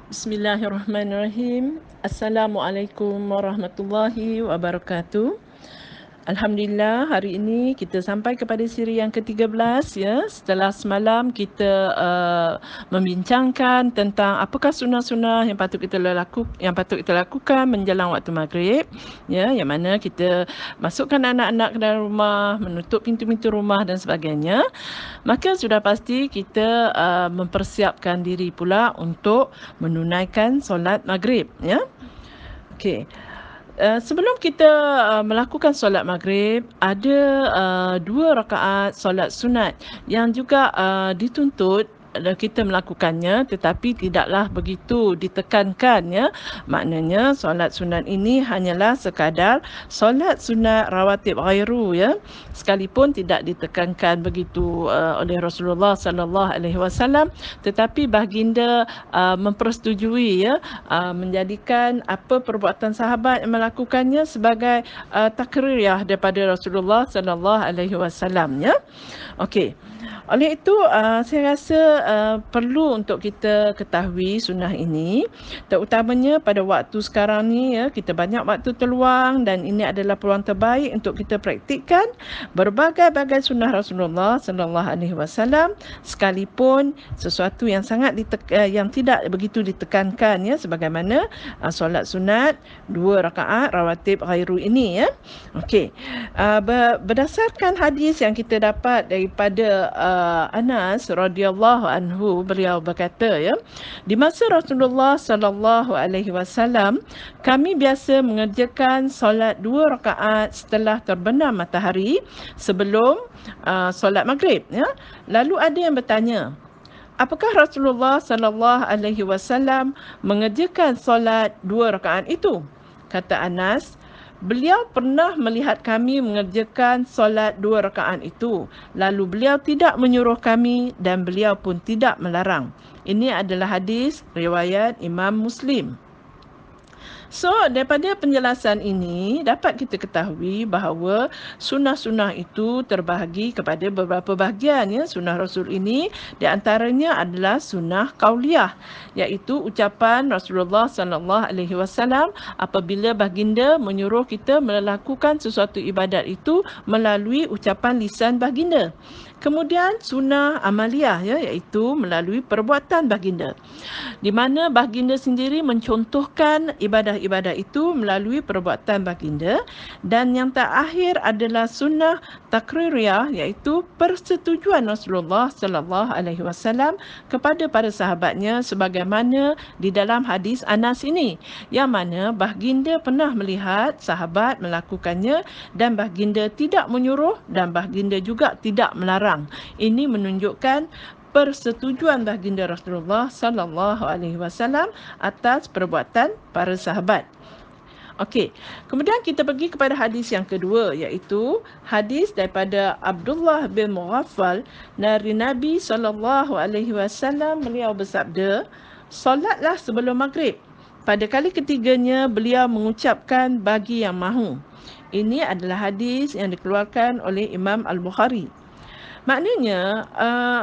Bismillahirrahmanirrahim. Assalamualaikum warahmatullahi wabarakatuh. Alhamdulillah, hari ini kita sampai kepada siri yang ke-13 ya. Setelah semalam kita membincangkan tentang apakah sunnah-sunnah yang patut kita lakukan menjelang waktu maghrib ya, yang mana kita masukkan anak-anak ke dalam rumah, menutup pintu-pintu rumah dan sebagainya. Maka sudah pasti kita mempersiapkan diri pula untuk menunaikan solat maghrib ya. Okey. Sebelum kita melakukan solat maghrib, ada 2 rakaat solat sunat yang juga dituntut kita melakukannya, tetapi tidaklah begitu ditekankan ya. Maknanya solat sunat ini hanyalah sekadar solat sunat rawatib ghairu ya. Sekalipun tidak ditekankan begitu oleh Rasulullah sallallahu alaihi wasallam, tetapi baginda mempersetujui ya, menjadikan apa perbuatan sahabat yang melakukannya sebagai takririah daripada Rasulullah sallallahu alaihi wasallam ya. Okey. Oleh itu saya rasa perlu untuk kita ketahui sunnah ini, terutamanya pada waktu sekarang ni ya, kita banyak waktu terluang dan ini adalah peluang terbaik untuk kita praktikkan berbagai-bagai sunnah Rasulullah sallallahu alaihi wasallam, sekalipun sesuatu yang yang tidak begitu ditekankan ya, sebagaimana solat sunat 2 rakaat rawatib ghairu ini ya. Okey. Berdasarkan hadis yang kita dapat daripada Anas radhiyallahu anhu, beliau berkata ya, di masa Rasulullah sallallahu alaihi wasallam kami biasa mengerjakan solat 2 rakaat setelah terbenam matahari sebelum solat maghrib ya. Lalu ada yang bertanya, apakah Rasulullah sallallahu alaihi wasallam mengerjakan solat 2 rakaat itu? Kata Anas, beliau pernah melihat kami mengerjakan solat 2 rakaat itu. Lalu beliau tidak menyuruh kami dan beliau pun tidak melarang. Ini adalah hadis riwayat Imam Muslim. So, daripada penjelasan ini dapat kita ketahui bahawa sunnah-sunnah itu terbahagi kepada beberapa bahagian ya. Sunnah Rasul ini di antaranya adalah sunnah qauliyah, iaitu ucapan Rasulullah sallallahu alaihi wasallam apabila baginda menyuruh kita melakukan sesuatu ibadat itu melalui ucapan lisan baginda. Kemudian sunnah amaliyah ya, iaitu melalui perbuatan baginda, di mana baginda sendiri mencontohkan ibadah-ibadah itu melalui perbuatan baginda. Dan yang terakhir adalah sunnah takririyah, iaitu persetujuan Rasulullah sallallahu alaihi wasallam kepada para sahabatnya, sebagaimana di dalam hadis Anas ini, yang mana baginda pernah melihat sahabat melakukannya dan baginda tidak menyuruh dan baginda juga tidak melarang. Ini menunjukkan persetujuan baginda Rasulullah sallallahu alaihi wasallam atas perbuatan para sahabat. Okey, kemudian kita pergi kepada hadis yang kedua, iaitu hadis daripada Abdullah bin Mughaffal dari Nabi sallallahu alaihi wasallam. Beliau bersabda, solatlah sebelum maghrib. Pada kali ketiganya beliau mengucapkan bagi yang mahu. Ini adalah hadis yang dikeluarkan oleh Imam Al-Bukhari. Maknanya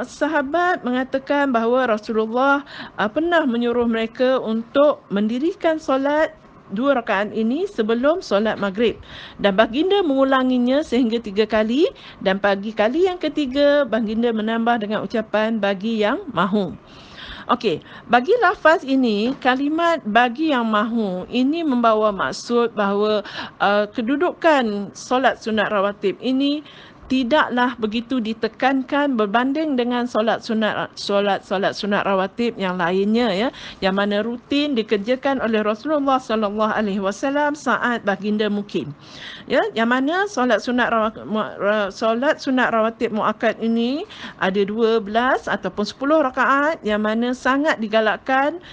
sahabat mengatakan bahawa Rasulullah pernah menyuruh mereka untuk mendirikan solat 2 rakaat ini sebelum solat maghrib, dan baginda mengulanginya sehingga 3 kali, dan pagi kali yang ketiga baginda menambah dengan ucapan bagi yang mahu. Okey, bagi lafaz ini, kalimat bagi yang mahu ini membawa maksud bahawa kedudukan solat sunat rawatib ini tidaklah begitu ditekankan berbanding dengan solat sunat rawatib yang lainnya ya, yang mana rutin dikerjakan oleh Rasulullah sallallahu alaihi wasallam saat baginda mukim. Ya, yang mana solat sunat rawatib muakkad ini ada 12 ataupun 10 rakaat, yang mana sangat digalakkan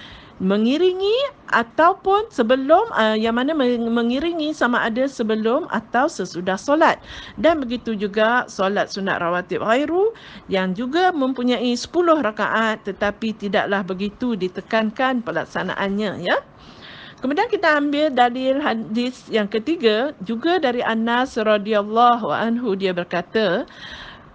mengiringi ataupun sebelum, yang mana mengiringi sama ada sebelum atau sesudah solat. Dan begitu juga solat sunat rawatib ghairu yang juga mempunyai 10 rakaat tetapi tidaklah begitu ditekankan pelaksanaannya ya. Kemudian kita ambil dalil hadis yang ketiga juga dari Anas radhiyallahu anhu, dia berkata,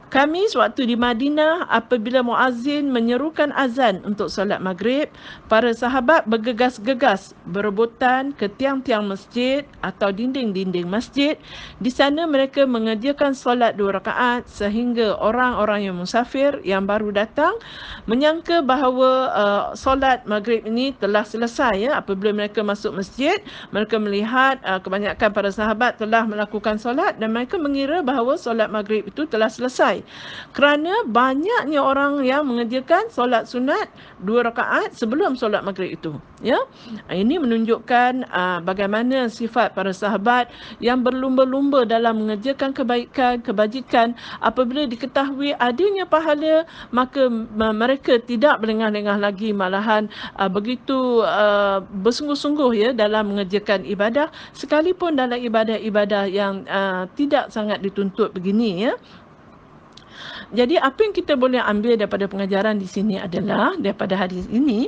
Kami sewaktu di Madinah, apabila muazzin menyerukan azan untuk solat maghrib, para sahabat bergegas-gegas berebutan ke tiang-tiang masjid atau dinding-dinding masjid. Di sana mereka mengerjakan solat 2 rakaat sehingga orang-orang yang musafir yang baru datang menyangka bahawa solat maghrib ini telah selesai. Ya. Apabila mereka masuk masjid, mereka melihat kebanyakan para sahabat telah melakukan solat dan mereka mengira bahawa solat maghrib itu telah selesai. Kerana banyaknya orang yang mengerjakan solat sunat 2 rakaat sebelum solat maghrib itu. Ya, ini menunjukkan bagaimana sifat para sahabat yang berlumba-lumba dalam mengerjakan kebaikan, kebajikan. Apabila diketahui adanya pahala, maka mereka tidak berlengah-lengah lagi, malahan begitu bersungguh-sungguh ya dalam mengerjakan ibadah, sekalipun dalam ibadah-ibadah yang tidak sangat dituntut begini ya. Jadi apa yang kita boleh ambil daripada pengajaran di sini adalah daripada hadis ini,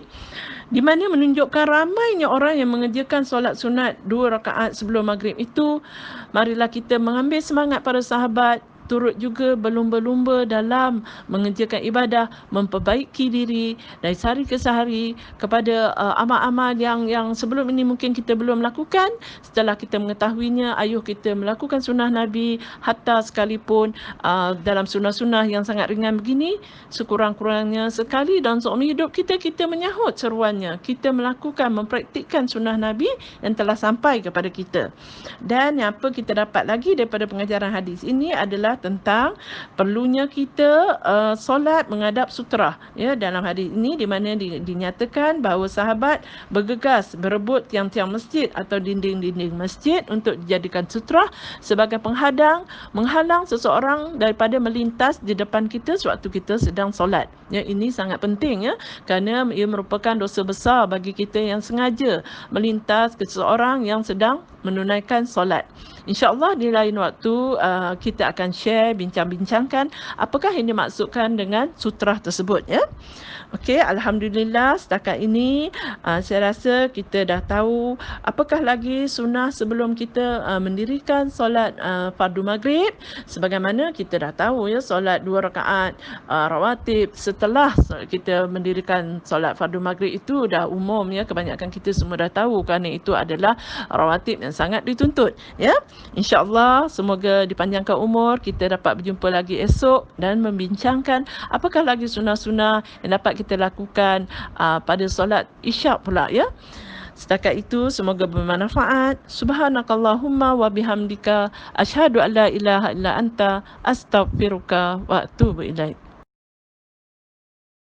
di mana menunjukkan ramainya orang yang mengerjakan solat sunat 2 rakaat sebelum maghrib itu. Marilah kita mengambil semangat para sahabat, turut juga berlumba-lumba dalam mengerjakan ibadah, memperbaiki diri dari sehari ke sehari kepada amal-amal yang sebelum ini mungkin kita belum lakukan. Setelah kita mengetahuinya, ayuh kita melakukan sunnah Nabi, hatta sekalipun dalam sunnah-sunnah yang sangat ringan begini, sekurang-kurangnya sekali dalam seumur hidup kita menyahut seruannya, kita melakukan, mempraktikkan sunnah Nabi yang telah sampai kepada kita. Dan apa kita dapat lagi daripada pengajaran hadis ini adalah tentang perlunya kita solat menghadap sutrah. Ya, dalam hadis ini di mana dinyatakan bahawa sahabat bergegas berebut tiang-tiang masjid atau dinding-dinding masjid untuk dijadikan sutrah sebagai penghadang, menghalang seseorang daripada melintas di depan kita sewaktu kita sedang solat. Ya, ini sangat penting ya, kerana ia merupakan dosa besar bagi kita yang sengaja melintas ke seseorang yang sedang menunaikan solat. InsyaAllah di lain waktu kita akan share, bincang-bincangkan apakah yang dimaksudkan dengan sutrah tersebut ya. Okey, alhamdulillah setakat ini saya rasa kita dah tahu apakah lagi sunnah sebelum kita mendirikan solat fardu maghrib. Sebagaimana kita dah tahu ya, solat 2 rakaat rawatib setelah kita mendirikan solat fardu maghrib itu dah umum ya, kebanyakan kita semua dah tahu, kerana itu adalah rawatib yang sangat dituntut ya. InsyaAllah semoga dipanjangkan umur, kita dapat berjumpa lagi esok dan membincangkan apakah lagi sunnah-sunnah yang dapat kita lakukan pada solat isyak pula ya. Setakat itu semoga bermanfaat. Subhanakallahumma wa bihamdika asyhadu an la ilaha illa anta astaghfiruka wa atubu ilaik.